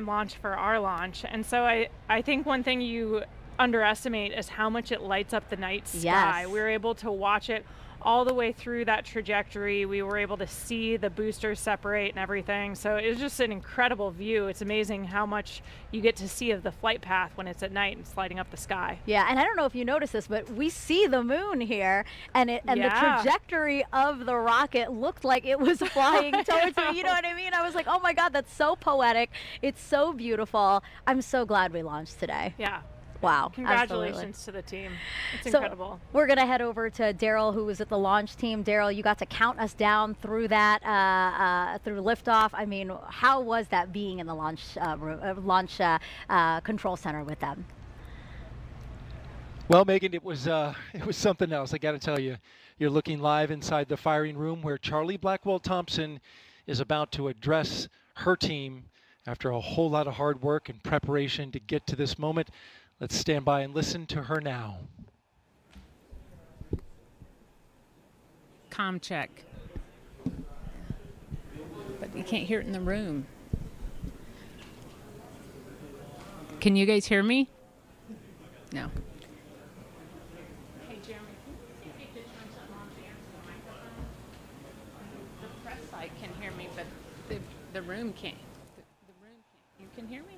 time launch for our launch. And so I think one thing you underestimate is how much it lights up the night sky. Yes. We were able to watch it all the way through that trajectory. We were able to see the boosters separate and everything. So it was just an incredible view. It's amazing how much you get to see of the flight path when it's at night and sliding up the sky. Yeah, and I don't know if you noticed this, but we see the moon here, and the trajectory of the rocket looked like it was flying towards me. You know what I mean? I was like, oh my God, that's so poetic. It's so beautiful. I'm so glad we launched today. Yeah. Wow. Congratulations to the team. It's incredible. We're going to head over to Daryl, who was at the launch team. Daryl, you got to count us down through that, through liftoff. I mean, how was that being in the launch control center with them? Well, Megan, it was something else. I got to tell you, you're looking live inside the firing room where Charlie Blackwell-Thompson is about to address her team after a whole lot of hard work and preparation to get to this moment. Let's stand by and listen to her now. Comm check. But you can't hear it in the room. Can you guys hear me? No. Hey, Jeremy, can you see if you could turn something on the answer the microphone? The press site can hear me, but the room can't. The room can't. You can hear me?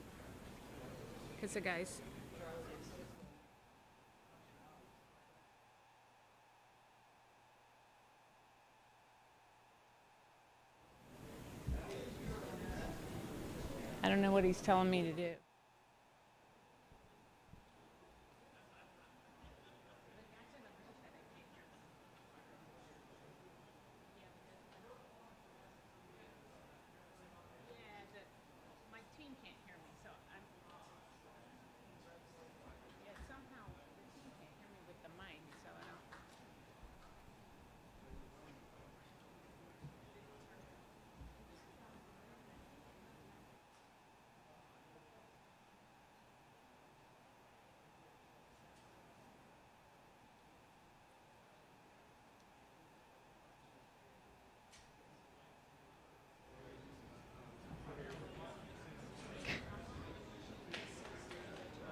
Because the guys... I don't know what he's telling me to do. My team can't hear me, so somehow the team can't hear me with the mic, so I don't.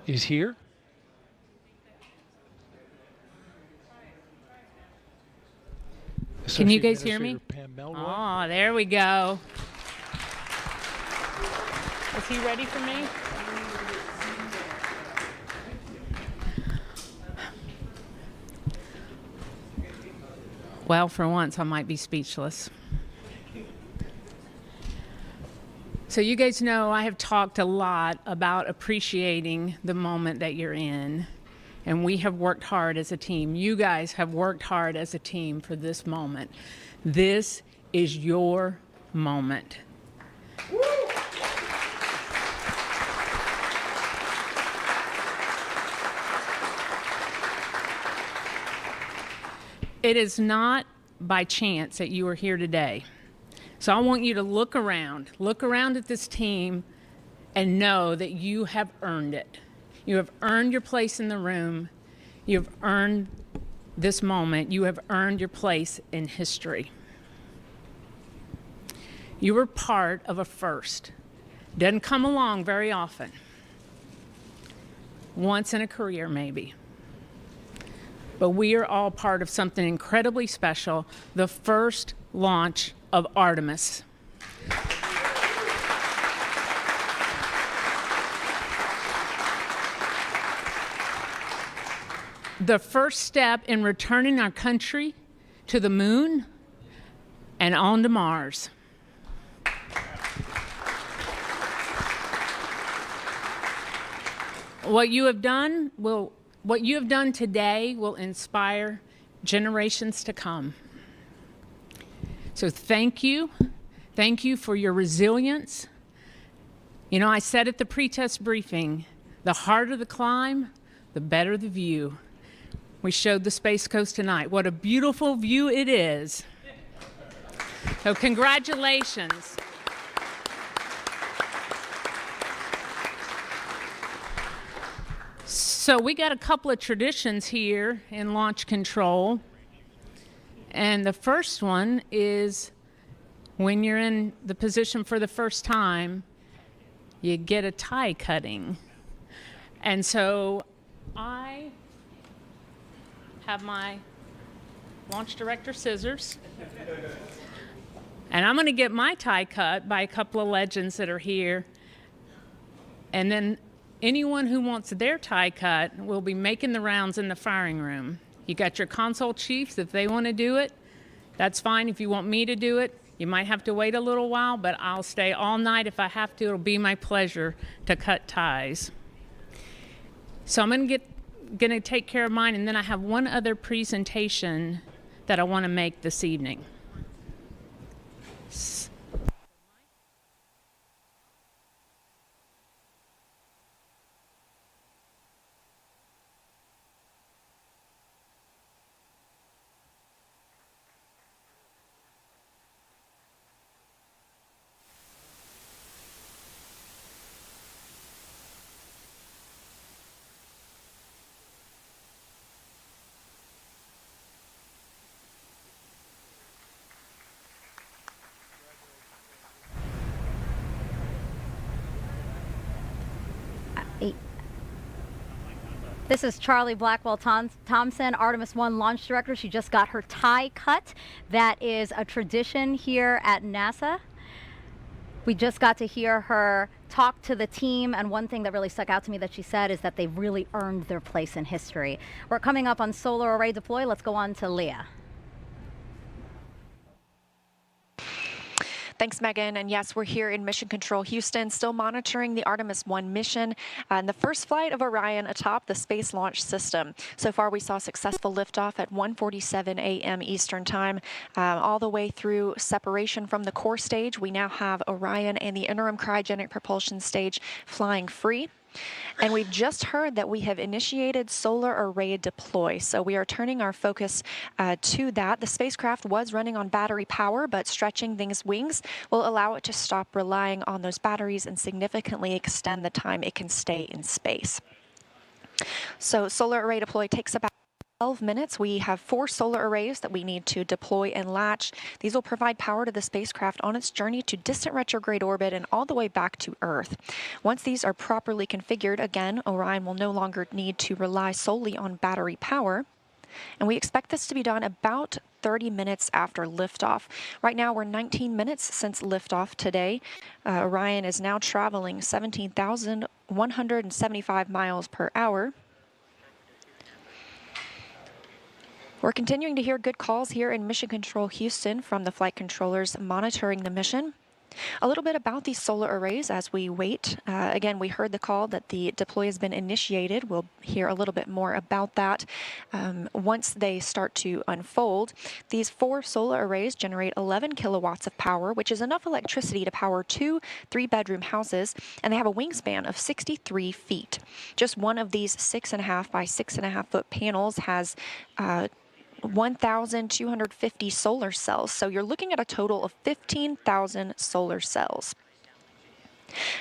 He's here. Can you guys hear me? Oh, there we go. Is he ready for me? Well, for once, I might be speechless. So you guys know I have talked a lot about appreciating the moment that you're in, and we have worked hard as a team. You guys have worked hard as a team for this moment. This is your moment. It is not by chance that you are here today. So I want you to look around at this team and know that you have earned it. You have earned your place in the room. You have earned this moment. You have earned your place in history. You were part of a first. Doesn't come along very often. Once in a career, maybe. But we are all part of something incredibly special, the first launch of Artemis. The first step in returning our country to the moon and on to Mars. What you have done today will inspire generations to come. So thank you. Thank you for your resilience. You know, I said at the pre-test briefing, the harder the climb, the better the view. We showed the Space Coast tonight. What a beautiful view it is. So congratulations. So we got a couple of traditions here in launch control. And the first one is when you're in the position for the first time, you get a tie cutting. And so I have my launch director scissors. And I'm going to get my tie cut by a couple of legends that are here. And then anyone who wants their tie cut will be making the rounds in the firing room. You got your console chiefs. If they want to do it, that's fine. If you want me to do it, you might have to wait a little while, but I'll stay all night if I have to. It'll be my pleasure to cut ties. So I'm going to take care of mine, and then I have one other presentation that I want to make this evening. This is Charlie Blackwell-Thompson, Artemis 1 launch director. She just got her tie cut. That is a tradition here at NASA. We just got to hear her talk to the team, and one thing that really stuck out to me that she said is that they've really earned their place in history. We're coming up on solar array deploy. Let's go on to Leah. Thanks, Megan. And yes, we're here in Mission Control Houston, still monitoring the Artemis 1 mission and the first flight of Orion atop the Space Launch System. So far, we saw successful liftoff at 1:47 a.m. Eastern Time, all the way through separation from the core stage. We now have Orion and the interim cryogenic propulsion stage flying free. And we've just heard that we have initiated solar array deploy. So we are turning our focus to that. The spacecraft was running on battery power, but stretching these wings will allow it to stop relying on those batteries and significantly extend the time it can stay in space. So solar array deploy takes about 12 minutes. We have 4 solar arrays that we need to deploy and latch. These will provide power to the spacecraft on its journey to distant retrograde orbit and all the way back to Earth. Once these are properly configured, again, Orion will no longer need to rely solely on battery power. And we expect this to be done about 30 minutes after liftoff. Right now, we're 19 minutes since liftoff today. Orion is now traveling 17,175 miles per hour. We're continuing to hear good calls here in Mission Control Houston from the flight controllers monitoring the mission. A little bit about these solar arrays as we wait. Again, we heard the call that the deploy has been initiated. We'll hear a little bit more about that once they start to unfold. These 4 solar arrays generate 11 kilowatts of power, which is enough electricity to power 2 3-bedroom houses, and they have a wingspan of 63 feet. Just one of these 6.5 by 6.5 foot panels has 1,250 solar cells. So you're looking at a total of 15,000 solar cells.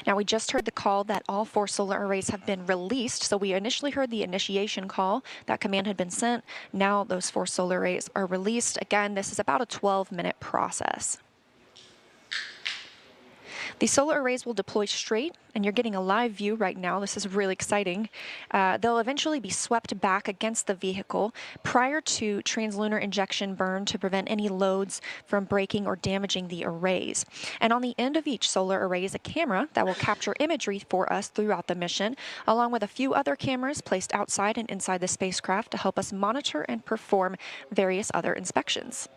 Now, we just heard the call that all 4 solar arrays have been released. So we initially heard the initiation call. That command had been sent. Now those 4 solar arrays are released. Again, this is about a 12-minute process. These solar arrays will deploy straight, and you're getting a live view right now. This is really exciting. They'll eventually be swept back against the vehicle prior to translunar injection burn to prevent any loads from breaking or damaging the arrays. And on the end of each solar array is a camera that will capture imagery for us throughout the mission, along with a few other cameras placed outside and inside the spacecraft to help us monitor and perform various other inspections.